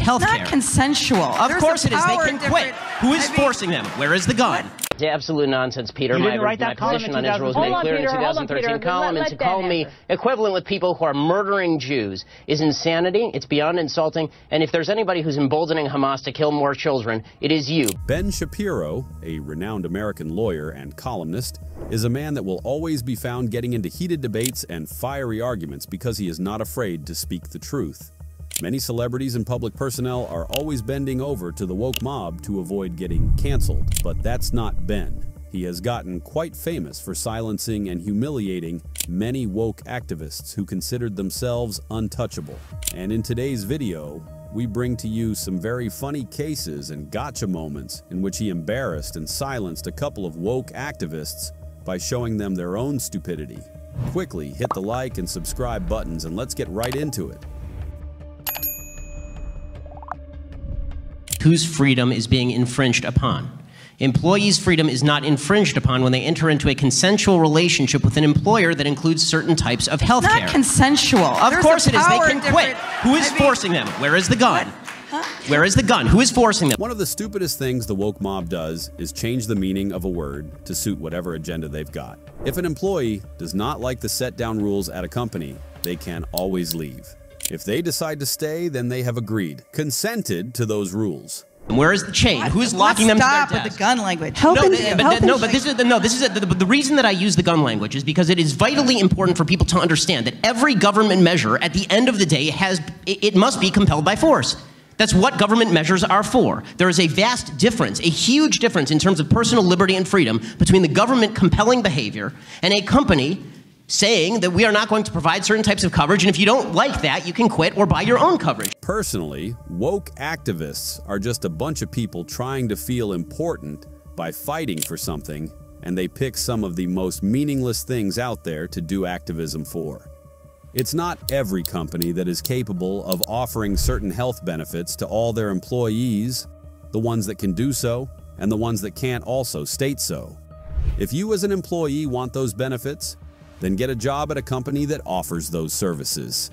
health care. It's not consensual. Of course it is. They can quit. Who is forcing them? Where is the gun? It's absolute nonsense, Peter. My position on Israel was made clear in the 2013 column, and to call me equivalent with people who are murdering Jews is insanity. It's beyond insulting. And if there's anybody who's emboldening Hamas to kill more children, it is you. Ben Shapiro, a renowned American lawyer and columnist, is a man that will always be found getting into heated debates and fiery arguments because he is not afraid to speak the truth. Many celebrities and public personnel are always bending over to the woke mob to avoid getting canceled, but that's not Ben. He has gotten quite famous for silencing and humiliating many woke activists who considered themselves untouchable. And in today's video, we bring to you some very funny cases and gotcha moments in which he embarrassed and silenced a couple of woke activists by showing them their own stupidity. Quickly hit the like and subscribe buttons and let's get right into it. Whose freedom is being infringed upon? Employees' freedom is not infringed upon when they enter into a consensual relationship with an employer that includes certain types of health care. It's not consensual. Of course it is. They can quit. Who is forcing them? Where is the gun? Where is the gun? Who is forcing them? One of the stupidest things the woke mob does is change the meaning of a word to suit whatever agenda they've got. If an employee does not like the set down rules at a company, they can always leave. If they decide to stay, then they have agreed, consented to those rules. Where is the chain? Who's locking them to their desk? Stop with the gun language. The reason that I use the gun language is because it is vitally important for people to understand that every government measure at the end of the day it must be compelled by force. That's what government measures are for. There is a vast difference, a huge difference in terms of personal liberty and freedom between the government compelling behavior and a company saying that we are not going to provide certain types of coverage, and if you don't like that, you can quit or buy your own coverage. Personally, woke activists are just a bunch of people trying to feel important by fighting for something, and they pick some of the most meaningless things out there to do activism for. It's not every company that is capable of offering certain health benefits to all their employees. The ones that can do so, and the ones that can't also state so. If you as an employee want those benefits, then get a job at a company that offers those services.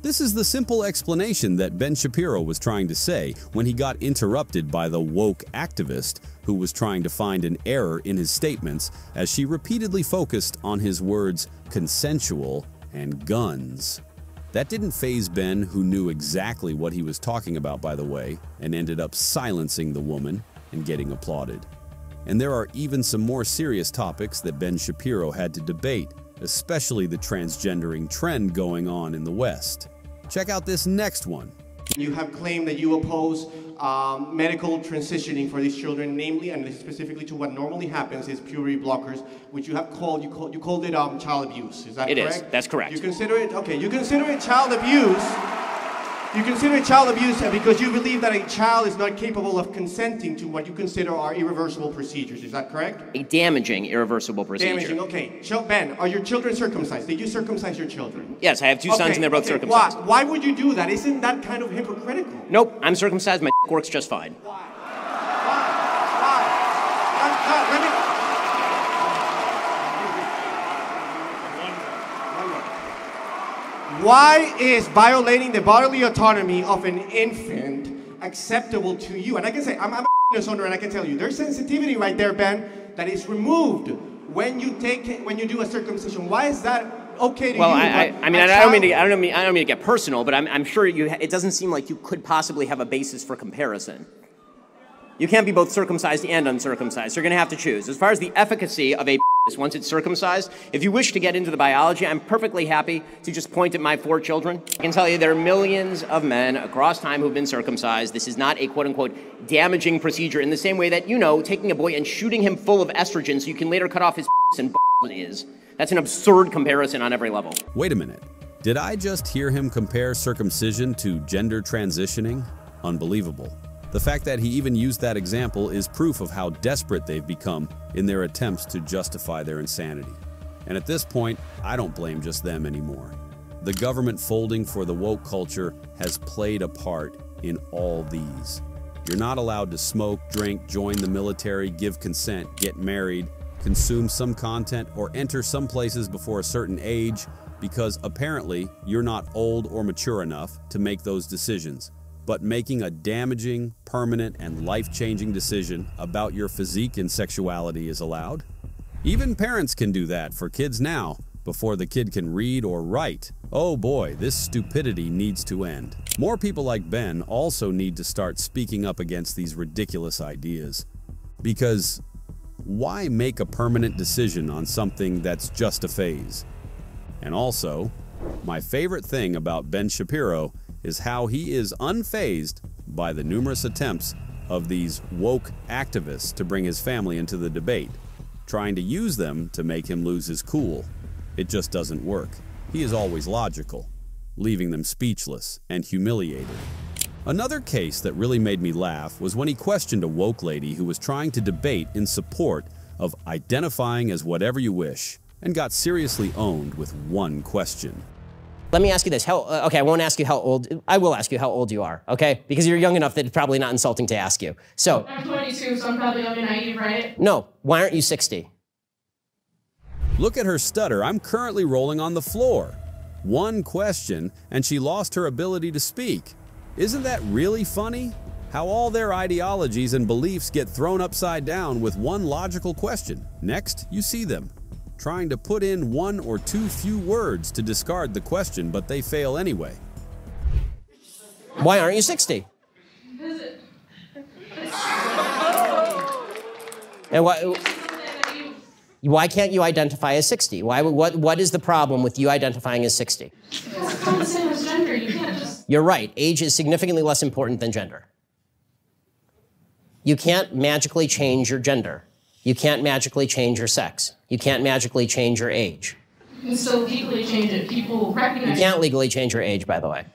This is the simple explanation that Ben Shapiro was trying to say when he got interrupted by the woke activist who was trying to find an error in his statements as she repeatedly focused on his words consensual and guns. That didn't faze Ben, who knew exactly what he was talking about, by the way, and ended up silencing the woman and getting applauded. And there are even some more serious topics that Ben Shapiro had to debate, especially the transgendering trend going on in the West. Check out this next one. You have claimed that you oppose medical transitioning for these children, namely and specifically to what normally happens is puberty blockers, which you have called, you called it child abuse. Is that correct? It is. That's correct. You consider it, okay, you consider it child abuse. You consider it child abuse because you believe that a child is not capable of consenting to what you consider are irreversible procedures. Is that correct? A damaging, irreversible procedure. Damaging, okay. Ben, are your children circumcised? Did you circumcise your children? Yes, I have two sons and they're both circumcised. Why would you do that? Isn't that kind of hypocritical? Nope, I'm circumcised. My works just fine. Why? Why is violating the bodily autonomy of an infant acceptable to you? And I can say, I'm a owner, and I can tell you, there's sensitivity right there, Ben, that is removed when you do a circumcision. Why is that okay to you? Well, I don't mean to get personal, but I'm sure it doesn't seem like you could possibly have a basis for comparison. You can't be both circumcised and uncircumcised. You're going to have to choose. As far as the efficacy of a once it's circumcised, if you wish to get into the biology, I'm perfectly happy to just point at my 4 children. I can tell you there are millions of men across time who've been circumcised. This is not a quote-unquote damaging procedure in the same way that, taking a boy and shooting him full of estrogen so you can later cut off his and is. That's an absurd comparison on every level. Wait a minute. Did I just hear him compare circumcision to gender transitioning? Unbelievable. The fact that he even used that example is proof of how desperate they've become in their attempts to justify their insanity. And at this point, I don't blame just them anymore. The government folding for the woke culture has played a part in all these. You're not allowed to smoke, drink, join the military, give consent, get married, consume some content, or enter some places before a certain age because apparently you're not old or mature enough to make those decisions. but making a damaging, permanent, and life-changing decision about your physique and sexuality is allowed? Even parents can do that for kids now, before the kid can read or write. Oh boy, this stupidity needs to end. More people like Ben also need to start speaking up against these ridiculous ideas. Because why make a permanent decision on something that's just a phase? And also, my favorite thing about Ben Shapiro is how he is unfazed by the numerous attempts of these woke activists to bring his family into the debate, trying to use them to make him lose his cool. It just doesn't work. He is always logical, leaving them speechless and humiliated. Another case that really made me laugh was when he questioned a woke lady who was trying to debate in support of identifying as whatever you wish, and got seriously owned with one question. Let me ask you this. Okay, I won't ask you how old, I will ask you how old you are, okay? Because you're young enough that it's probably not insulting to ask you. So, I'm 22, so I'm probably young and naive, right? No, why aren't you 60? Look at her stutter. I'm currently rolling on the floor. One question, and she lost her ability to speak. Isn't that really funny? How all their ideologies and beliefs get thrown upside down with one logical question. Next, you see them trying to put in one or two few words to discard the question, but they fail anyway. Why aren't you 60? And why can't you identify as 60? What is the problem with you identifying as 60? It's not the same as gender. You can't just... You're right. Age is significantly less important than gender. You can't magically change your gender. You can't magically change your sex. You can't magically change your age. You can still legally change it. People recognize... You can't legally change your age, by the way.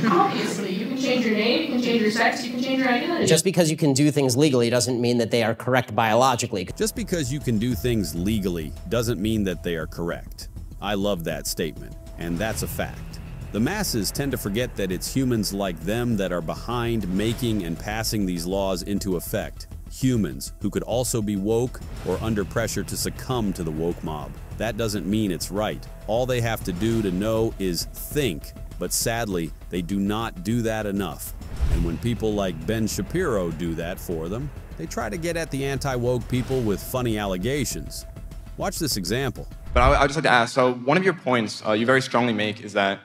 Obviously. You can change your name, you can change your sex, you can change your identity. Just because you can do things legally doesn't mean that they are correct biologically. Just because you can do things legally doesn't mean that they are correct. I love that statement, and that's a fact. The masses tend to forget that it's humans like them that are behind making and passing these laws into effect. Humans who could also be woke or under pressure to succumb to the woke mob. That doesn't mean it's right. All they have to do to know is think. But sadly, they do not do that enough. And when people like Ben Shapiro do that for them, they try to get at the anti-woke people with funny allegations. Watch this example. But I'd just like to ask, so one of your points you very strongly make is that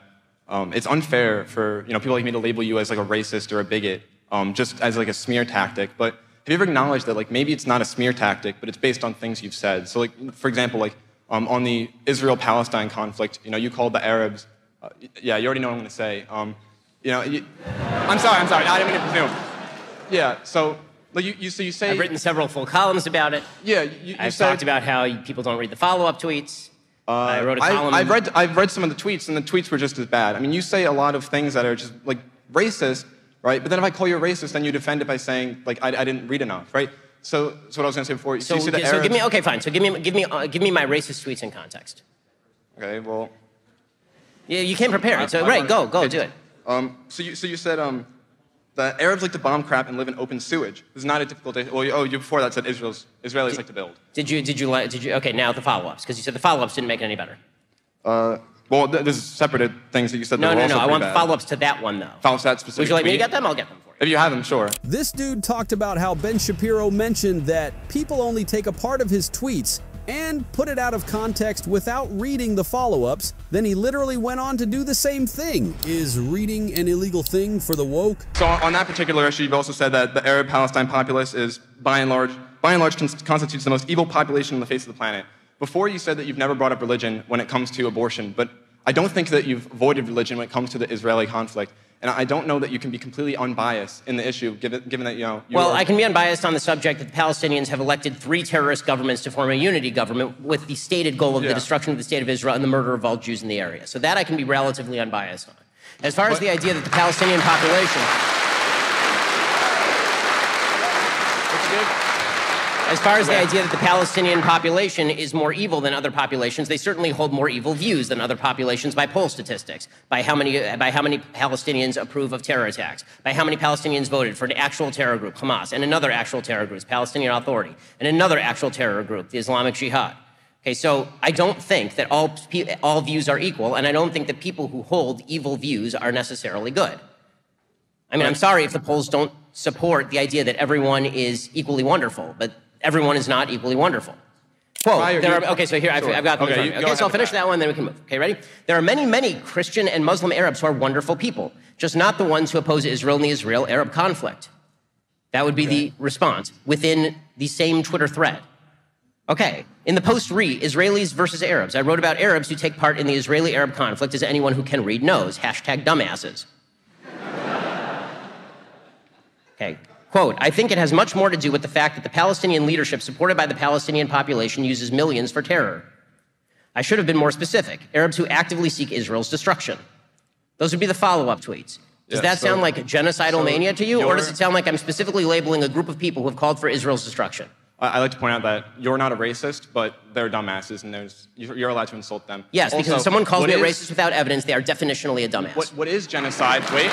it's unfair for people like me to label you as like a racist or a bigot just as like a smear tactic. But have you ever acknowledged that like maybe it's not a smear tactic, but it's based on things you've said? So like, for example, like on the Israel-Palestine conflict, you called the Arabs, yeah, you already know what I'm going to say. I'm sorry, I didn't mean to presume. Yeah, so like you say... I've written several full columns about it. Yeah, I've talked about how people don't read the follow-up tweets. I wrote a column. I've read some of the tweets, and the tweets were just as bad. I mean, you say a lot of things that are just like racist, right? But then if I call you a racist, then you defend it by saying like I didn't read enough, right? So that's what I was going to say before. So give me okay, fine. So give me my racist tweets in context. Okay, well. Yeah, you came prepared. So right, go, do it. So you said that Arabs like to bomb crap and live in open sewage. This is not a typical day. Well, you before that said Israelis like to build. Did you? Okay, now the follow-ups, because you said the follow-ups didn't make it any better. Well, there's separate things that you said. No, that were also I want bad. follow-ups to that one though. Follow-ups to that specific. Would you like me to tweet? get them? I'll get them for you. If you have them, sure. This dude talked about how Ben Shapiro mentioned that people only take a part of his tweets and put it out of context without reading the follow-ups. Then he literally went on to do the same thing. Is reading an illegal thing for the woke? So on that particular issue, you've also said that the Arab-Palestine populace is, by and large, constitutes the most evil population on the face of the planet. Before you said that you've never brought up religion when it comes to abortion, but I don't think that you've avoided religion when it comes to the Israeli conflict. And I don't know that you can be completely unbiased in the issue, given that, Well, I can be unbiased on the subject that the Palestinians have elected 3 terrorist governments to form a unity government with the stated goal of the destruction of the state of Israel and the murder of all Jews in the area. So that I can be relatively unbiased on. As far as the idea that the Palestinian population... As far as the idea that the Palestinian population is more evil than other populations, they certainly hold more evil views than other populations by poll statistics, by how many Palestinians approve of terror attacks, by how many Palestinians voted for an actual terror group, Hamas, and another actual terror group, Palestinian Authority, and another actual terror group, the Islamic Jihad. Okay, so I don't think that all views are equal, and I don't think that people who hold evil views are necessarily good. I mean, I'm sorry if the polls don't support the idea that everyone is equally wonderful, but everyone is not equally wonderful. Quote, okay, so here, I've got them in front of me. Okay, so I'll finish that one, then we can move. Okay, ready? There are many, many Christian and Muslim Arabs who are wonderful people, just not the ones who oppose Israel and the Israel-Arab conflict. That would be the response within the same Twitter thread. Okay, in the post read, Israelis versus Arabs, I wrote about Arabs who take part in the Israeli-Arab conflict, as anyone who can read knows. Hashtag dumbasses. Okay, quote, I think it has much more to do with the fact that the Palestinian leadership supported by the Palestinian population uses millions for terror. I should have been more specific. Arabs who actively seek Israel's destruction. Those would be the follow-up tweets. Does that sound like genocidal mania to you, or does it sound like I'm specifically labeling a group of people who have called for Israel's destruction? I like to point out that you're not a racist, but they're dumbasses, and you're allowed to insult them. Yes, also, because if someone calls me a racist without evidence, they are definitionally a dumbass. What is genocide? Wait.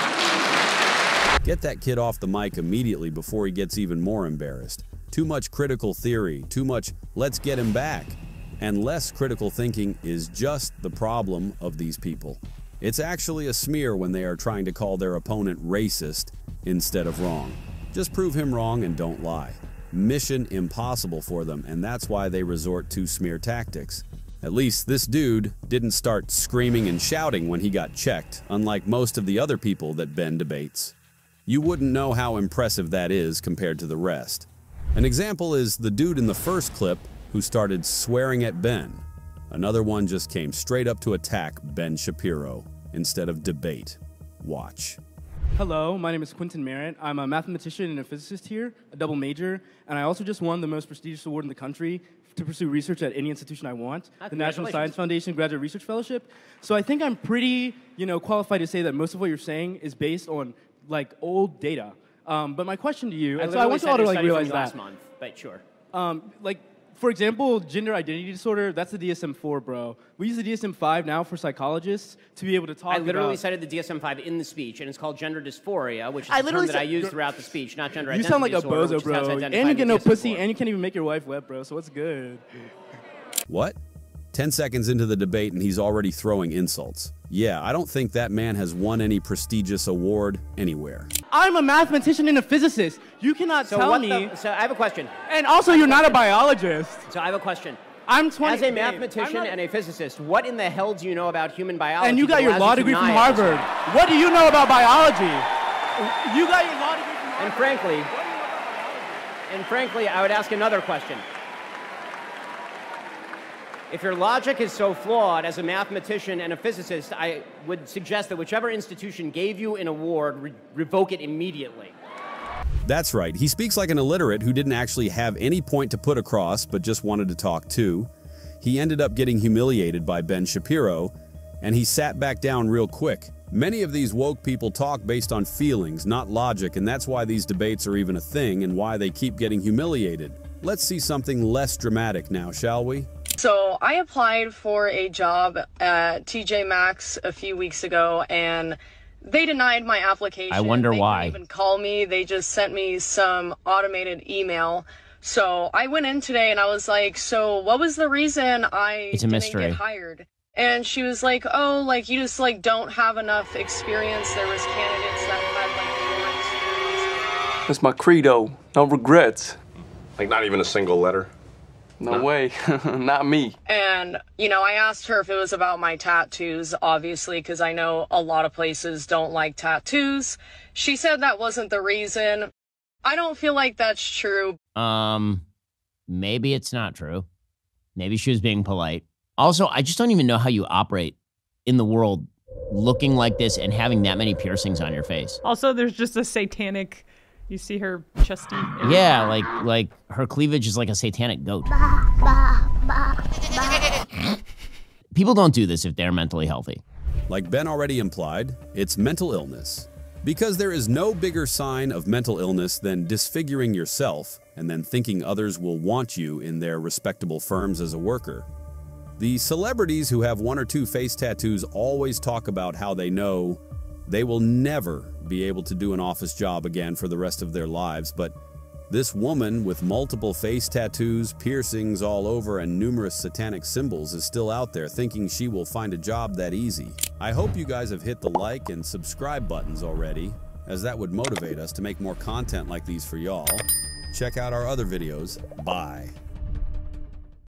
Get that kid off the mic immediately before he gets even more embarrassed. Too much critical theory, too much let's get him back. And less critical thinking is just the problem of these people. It's actually a smear when they are trying to call their opponent racist instead of wrong. Just prove him wrong and don't lie. Mission impossible for them, and that's why they resort to smear tactics. At least this dude didn't start screaming and shouting when he got checked, unlike most of the other people that Ben debates. You wouldn't know how impressive that is compared to the rest. An example is the dude in the first clip who started swearing at Ben. Another one just came straight up to attack Ben Shapiro instead of debate. Watch. Hello, my name is Quentin Merritt. I'm a mathematician and a physicist here, a double major, and I also just won the most prestigious award in the country to pursue research at any institution I want, the National Science Foundation Graduate Research Fellowship. So I think I'm pretty, qualified to say that most of what you're saying is based on old data. But my question to you, and so I want you all to realize that last month, but sure. For example, gender identity disorder, that's the DSM-4, bro. We use the DSM-5 now for psychologists to be able to talk about... I literally cited the DSM-5 in the speech, and it's called gender dysphoria, which is a term that I use throughout the speech, not gender identity disorder. You sound like a bozo, bro. And you get no pussy, and you can't even make your wife wet, bro, so what's good? What? 10 seconds into the debate, and he's already throwing insults. Yeah, I don't think that man has won any prestigious award anywhere. I'm a mathematician and a physicist. You cannot tell me... So I have a question. And also, you're not a biologist. So I have a question. I'm 20... As a mathematician and a physicist, what in the hell do you know about human biology? And you got your law degree from Harvard. What do you know about biology? You got your law degree from Harvard. And frankly, I would ask another question. If your logic is so flawed as a mathematician and a physicist, I would suggest that whichever institution gave you an award, revoke it immediately. That's right. He speaks like an illiterate who didn't actually have any point to put across, but just wanted to talk too. He ended up getting humiliated by Ben Shapiro, and he sat back down real quick. Many of these woke people talk based on feelings, not logic, and that's why these debates are even a thing and why they keep getting humiliated. Let's see something less dramatic now, shall we? So I applied for a job at TJ Maxx a few weeks ago, and they denied my application. I wonder why. They didn't even call me. They just sent me some automated email. So I went in today and I was like, so what was the reason I didn't get hired? And she was like, oh, you just don't have enough experience. There was candidates that had more experience. That's my credo. No regrets. Not even a single letter? No way. Not me. And, I asked her if it was about my tattoos, obviously, because I know a lot of places don't like tattoos. She said that wasn't the reason. I don't feel like that's true. Maybe it's not true. Maybe she was being polite. Also, I just don't even know how you operate in the world looking like this and having that many piercings on your face. Also, there's just a satanic... You see her chesty. Yeah, like her cleavage is like a satanic goat. People don't do this if they're mentally healthy. Like Ben already implied, it's mental illness. Because there is no bigger sign of mental illness than disfiguring yourself and then thinking others will want you in their respectable firms as a worker. The celebrities who have 1 or 2 face tattoos always talk about how they know they will never be able to do an office job again for the rest of their lives, but this woman with multiple face tattoos, piercings all over, and numerous satanic symbols is still out there thinking she will find a job that easy. I hope you guys have hit the like and subscribe buttons already, as that would motivate us to make more content like these for y'all. Check out our other videos. Bye.